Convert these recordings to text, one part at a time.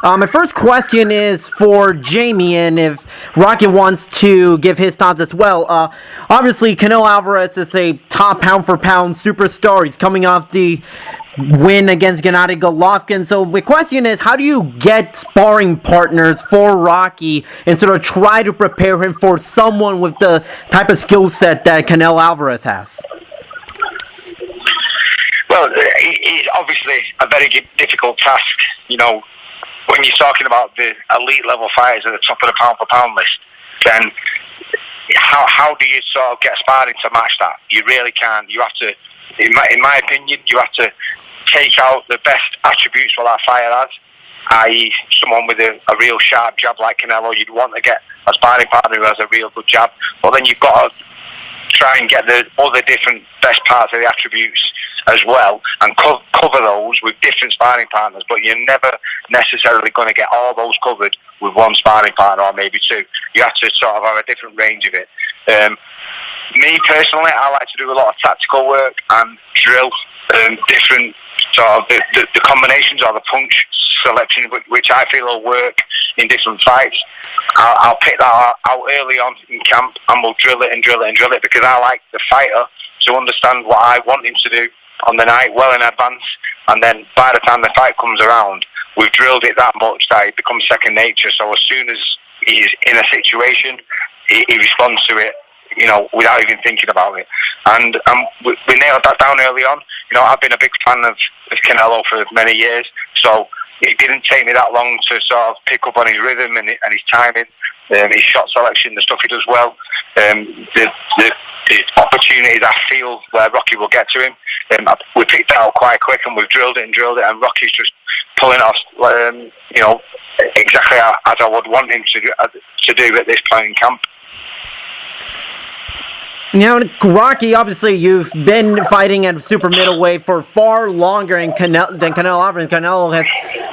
My first question is for Jamie, and if Rocky wants to give his thoughts as well. Obviously, Canelo Alvarez is a top pound-for-pound superstar. He's coming off the win against Gennady Golovkin. So the question is, how do you get sparring partners for Rocky and sort of try to prepare him for someone with the type of skill set that Canelo Alvarez has? Well, it's obviously a very difficult task, when you're talking about the elite level fighters at the top of the pound for pound list. Then how do you sort of get sparring to match that? You really can't. You have to, in my opinion, you have to take out the best attributes what that fighter has, i.e. someone with a real sharp jab like Canelo. You'd want to get a sparring partner who has a real good jab, but then you've got to try and get the other different best parts of the attributes as well, and cover those with different sparring partners. But you're never necessarily going to get all those covered with one sparring partner or maybe two. You have to sort of have a different range of it. Me personally, I like to do a lot of tactical work and drill different sort of the combinations or the punch selection which I feel will work in different fights. I'll pick that out early on in camp, and we'll drill it and drill it and drill it, because I like the fighter to understand what I want him to do on the night well in advance, and then by the time the fight comes around, we've drilled it that much that it becomes second nature. So as soon as he's in a situation, he responds to it, without even thinking about it. And we nailed that down early on. I've been a big fan of Canelo for many years, so it didn't take me that long to sort of pick up on his rhythm and his timing, his shot selection, the stuff he does well, the opportunities I feel where Rocky will get to him. We picked that out quite quick, and we've drilled it, and Rocky's just pulling off, exactly as I would want him to do at this point in camp. Rocky, obviously, you've been fighting at super middleweight for far longer than Canelo Alvarez. Canelo has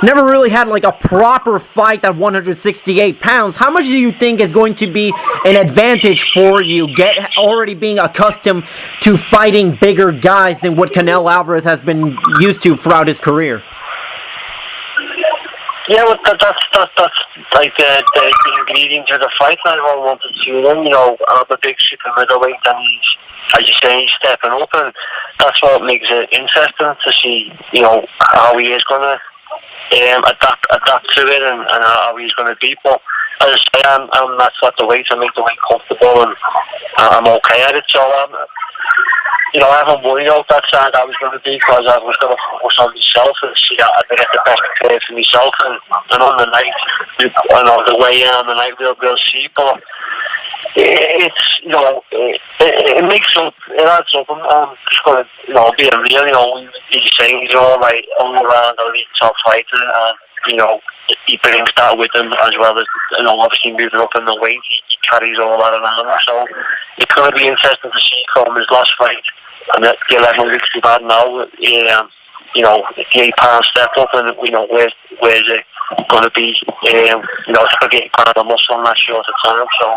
never really had a proper fight at 168 pounds. How much do you think is going to be an advantage for you, already being accustomed to fighting bigger guys than what Canelo Alvarez has been used to throughout his career? Yeah, well, that's like the ingredient of the fight that I wanted to see him. I'm a big super middleweight, and he's, as you say, he's stepping up, and that's what makes it interesting to see, how he is going to adapt to it, and how he's going to be. But as I say, I'm not at the weight. I make the weight comfortable, and I'm okay at it. So I haven't worried about that side I was going to be, because I was going to focus on myself and see that I could get the best play for myself. And on the night, the way in on the night, we'll see. But it makes up, it adds up. I'm just going to, being real, he's saying he's all around elite top fighter, and he brings that with him, as well as obviously moving up in the weight. He carries all that around him. So it's going to be interesting to see from his last fight and the 11 weeks we've had now. The 8 pound step up, and where's it going to be? It's going to be 8 pound of muscle in that short of time. So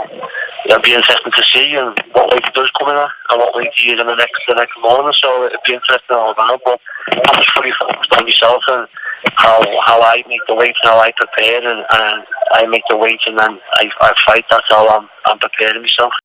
it'll be interesting to see, and what weight he does come in at, and what weight he is in the next morning. So it'll be interesting all around. But I'm just fully focused on myself and how I make the weights, and how I prepare, and I make the weights, and then I fight. That's how I'm preparing myself.